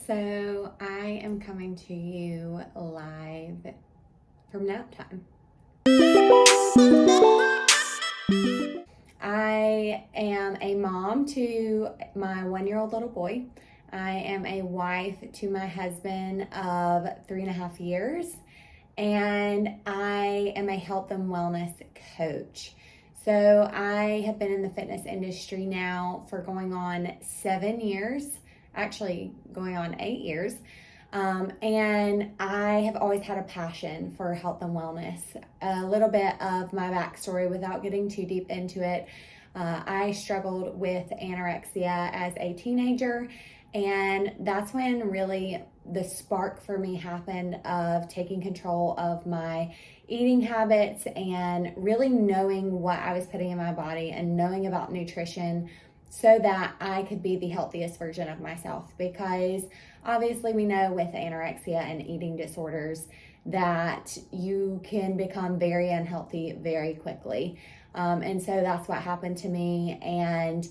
So I am coming to you live from nap time. I am a mom to my 1-year-old little boy. I am a wife to my husband of 3.5 years, and I am a health and wellness coach. So I have been in the fitness industry now for going on 7 years, actually going on 8 years. And I have always had a passion for health and wellness. A little bit of my backstory without getting too deep into it. I struggled with anorexia as a teenager, and that's when really the spark for me happened of taking control of my eating habits and really knowing what I was putting in my body and knowing about nutrition so that I could be the healthiest version of myself. Because obviously we know with anorexia and eating disorders that you can become very unhealthy very quickly. And so that's what happened to me. And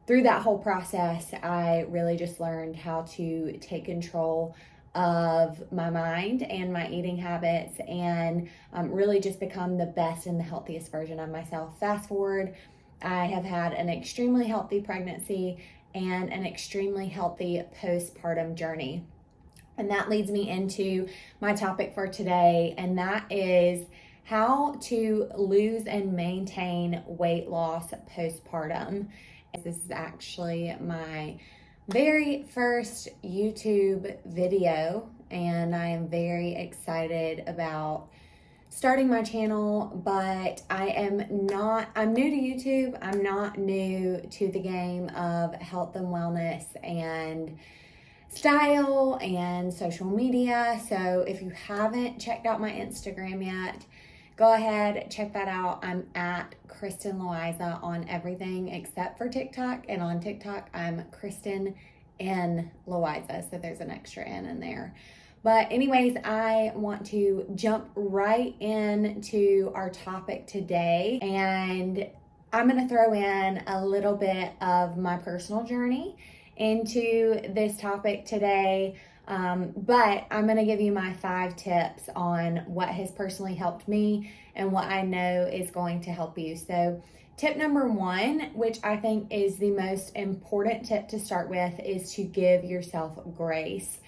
through that whole process, I really just learned how to take control of my mind and my eating habits and really just become the best and the healthiest version of myself. Fast forward, I have had an extremely healthy pregnancy and an extremely healthy postpartum journey. And that leads me into my topic for today, and that is how to lose and maintain weight loss postpartum. This is actually my very first YouTube video, and I am very excited about starting my channel, but I'm new to YouTube. I'm not new to the game of health and wellness and style and social media. So if you haven't checked out my Instagram yet, go ahead, check that out. I'm at Kristen Loiza on everything except for TikTok. And on TikTok, I'm Kristen N Loiza. So there's an extra N in there. But anyways, I want to jump right into our topic today. And I'm going to throw in a little bit of my personal journey into this topic today. But I'm going to give you my 5 tips on what has personally helped me and what I know is going to help you. So tip number 1, which I think is the most important tip to start with, is to give yourself grace.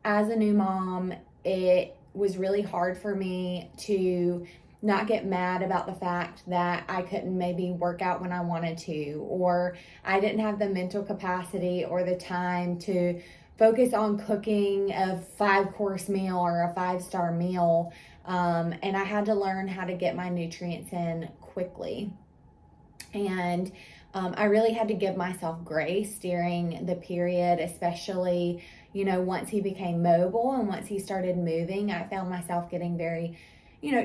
As a new mom, it was really hard for me to not get mad about the fact that I couldn't maybe work out when I wanted to, or I didn't have the mental capacity or the time to focus on cooking a 5-course meal or a 5-star meal. And I had to learn how to get my nutrients in quickly. And I really had to give myself grace during the period, especially, once he became mobile and once he started moving. I found myself getting very,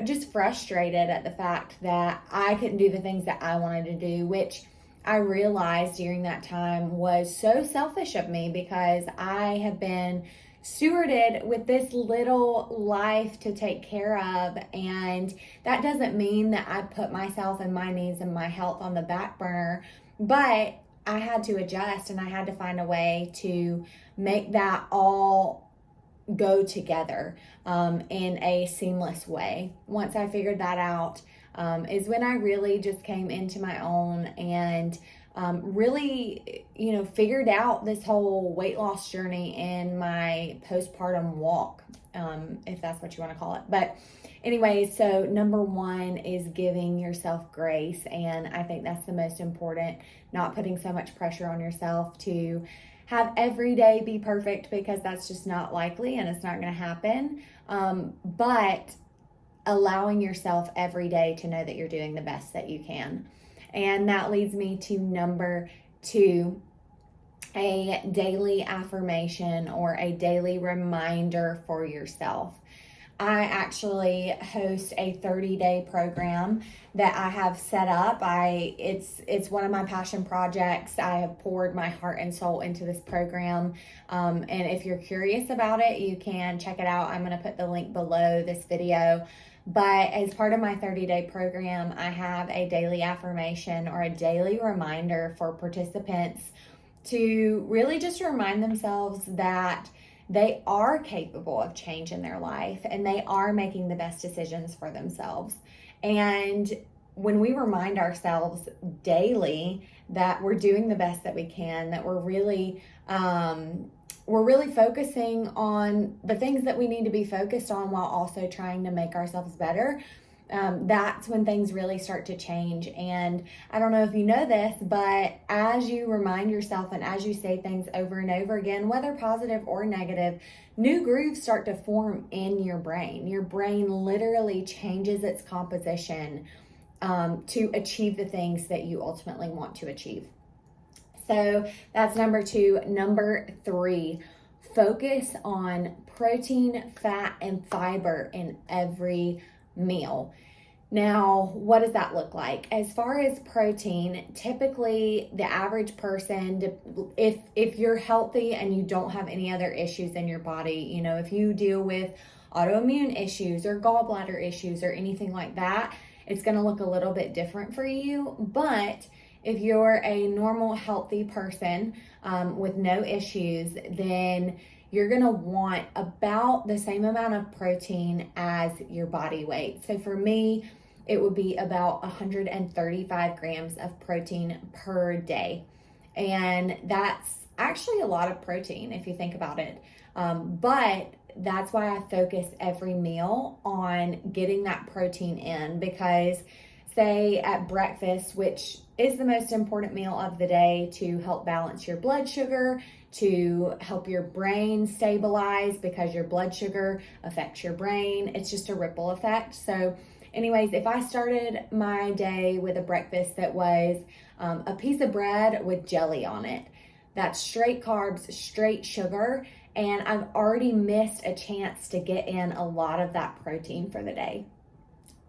just frustrated at the fact that I couldn't do the things that I wanted to do, which I realized during that time was so selfish of me, because I have been stewarded with this little life to take care of. And that doesn't mean that I put myself and my needs and my health on the back burner, but I had to adjust and I had to find a way to make that all go together in a seamless way. Once I figured that out, is when I really just came into my own and really, figured out this whole weight loss journey in my postpartum walk, if that's what you want to call it. But anyway, so number 1 is giving yourself grace. And I think that's the most important, not putting so much pressure on yourself to have every day be perfect, because that's just not likely and it's not going to happen. But allowing yourself every day to know that you're doing the best that you can. And that leads me to number 2, a daily affirmation or a daily reminder for yourself. I actually host a 30-day program that I have set up. It's one of my passion projects. I have poured my heart and soul into this program. And if you're curious about it, you can check it out. I'm going to put the link below this video. But as part of my 30-day program, I have a daily affirmation or a daily reminder for participants to really just remind themselves that they are capable of change in their life and they are making the best decisions for themselves. And when we remind ourselves daily that we're doing the best that we can, that we're really focusing on the things that we need to be focused on while also trying to make ourselves better, that's when things really start to change. And I don't know if you know this, but as you remind yourself and as you say things over and over again, whether positive or negative, new grooves start to form in your brain. Your brain literally changes its composition to achieve the things that you ultimately want to achieve. So that's number 2. Number 3, focus on protein, fat, and fiber in every meal. Now, what does that look like? As far as protein, typically the average person, if you're healthy and you don't have any other issues in your body, you know, if you deal with autoimmune issues or gallbladder issues or anything like that, it's going to look a little bit different for you. But if you're a normal, healthy person with no issues, then you're going to want about the same amount of protein as your body weight. So for me, it would be about 135 grams of protein per day. And that's actually a lot of protein if you think about it. But that's why I focus every meal on getting that protein in, because say at breakfast, which is the most important meal of the day to help balance your blood sugar, to help your brain stabilize, because your blood sugar affects your brain. It's just a ripple effect. So anyways, if I started my day with a breakfast that was a piece of bread with jelly on it, that's straight carbs, straight sugar, and I've already missed a chance to get in a lot of that protein for the day.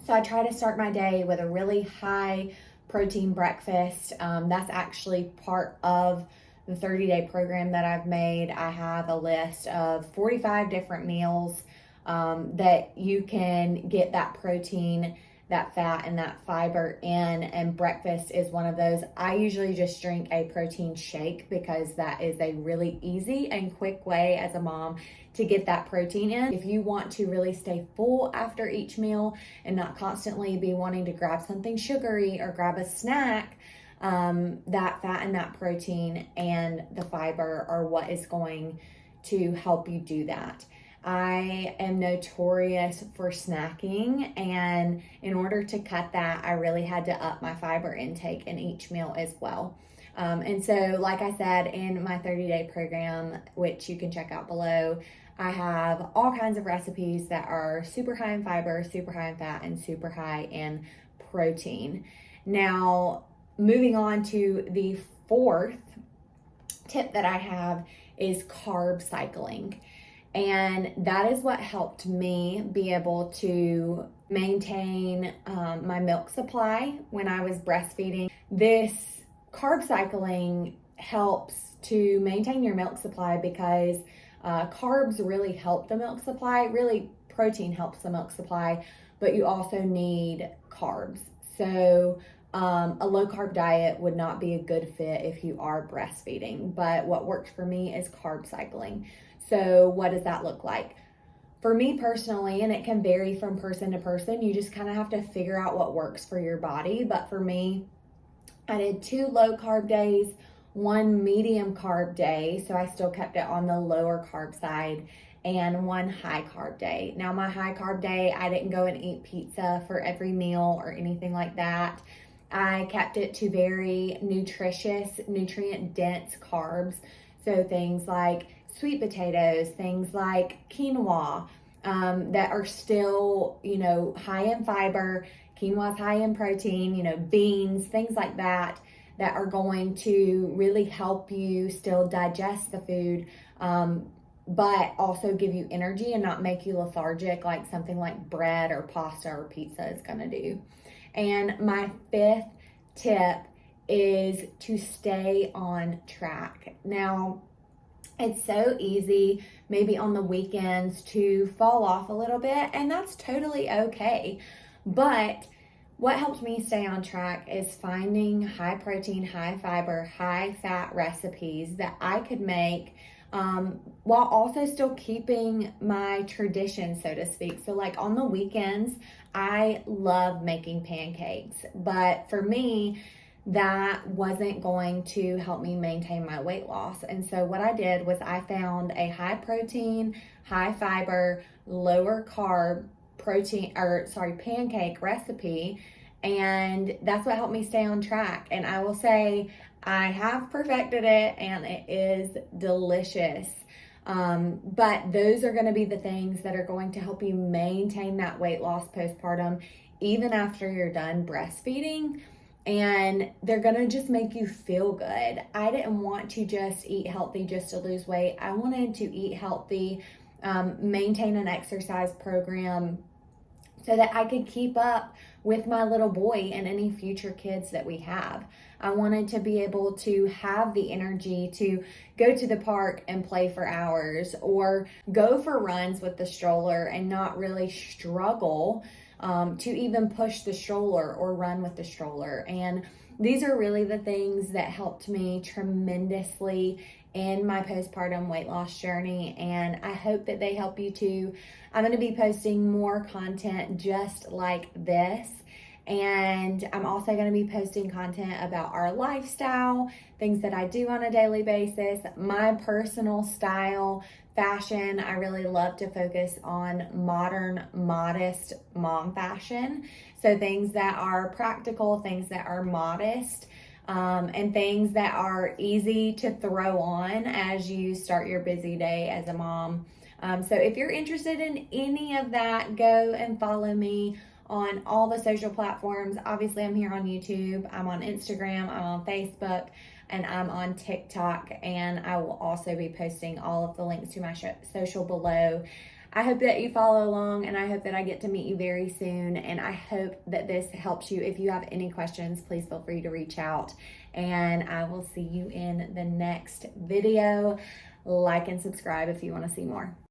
So I try to start my day with a really high protein breakfast. That's actually part of the 30-day program that I've made. I have a list of 45 different meals that you can get that protein, that fat, and that fiber in, and breakfast is one of those. I usually just drink a protein shake because that is a really easy and quick way as a mom to get that protein in. If you want to really stay full after each meal and not constantly be wanting to grab something sugary or grab a snack, that fat and that protein and the fiber are what is going to help you do that. I am notorious for snacking, and in order to cut that, I really had to up my fiber intake in each meal as well. And so, like I said, in my 30-day program, which you can check out below, I have all kinds of recipes that are super high in fiber, super high in fat, and super high in protein. Now, moving on to the 4th tip that I have is carb cycling. And that is what helped me be able to maintain my milk supply when I was breastfeeding. This carb cycling helps to maintain your milk supply because carbs really help the milk supply. Really, protein helps the milk supply, but you also need carbs. So a low carb diet would not be a good fit if you are breastfeeding, but what works for me is carb cycling. So what does that look like? For me personally, and it can vary from person to person, you just kind of have to figure out what works for your body. But for me, I did 2 low carb days, 1 medium carb day, so I still kept it on the lower carb side, and 1 high carb day. Now my high carb day, I didn't go and eat pizza for every meal or anything like that. I kept it to very nutritious, nutrient-dense carbs. So things like sweet potatoes, things like quinoa, that are still, high in fiber. Quinoa is high in protein, beans, things like that are going to really help you still digest the food, but also give you energy and not make you lethargic like something like bread or pasta or pizza is going to do. And my 5th tip is to stay on track. Now, it's so easy, maybe on the weekends, to fall off a little bit, and that's totally okay. But what helps me stay on track is finding high protein, high fiber, high fat recipes that I could make while also still keeping my tradition, so to speak. So, like on the weekends, I love making pancakes, but for me, that wasn't going to help me maintain my weight loss. And so, what I did was I found a high protein, high fiber, lower carb pancake recipe, and that's what helped me stay on track. And I will say I have perfected it, and it is delicious. But those are going to be the things that are going to help you maintain that weight loss postpartum, even after you're done breastfeeding. And they're going to just make you feel good. I didn't want to just eat healthy just to lose weight. I wanted to eat healthy, maintain an exercise program, so that I could keep up with my little boy and any future kids that we have. I wanted to be able to have the energy to go to the park and play for hours, or go for runs with the stroller and not really struggle to even push the stroller or run with the stroller. And these are really the things that helped me tremendously in my postpartum weight loss journey, and I hope that they help you too. I'm going to be posting more content just like this, and I'm also going to be posting content about our lifestyle, things that I do on a daily basis, my personal style, fashion. I really love to focus on modern, modest mom fashion. So things that are practical, things that are modest, and things that are easy to throw on as you start your busy day as a mom. So if you're interested in any of that, go and follow me on all the social platforms. Obviously, I'm here on YouTube, I'm on Instagram, I'm on Facebook, and I'm on TikTok. And I will also be posting all of the links to my social below. I hope that you follow along, and I hope that I get to meet you very soon. And I hope that this helps you. If you have any questions, please feel free to reach out, and I will see you in the next video. Like and subscribe if you want to see more.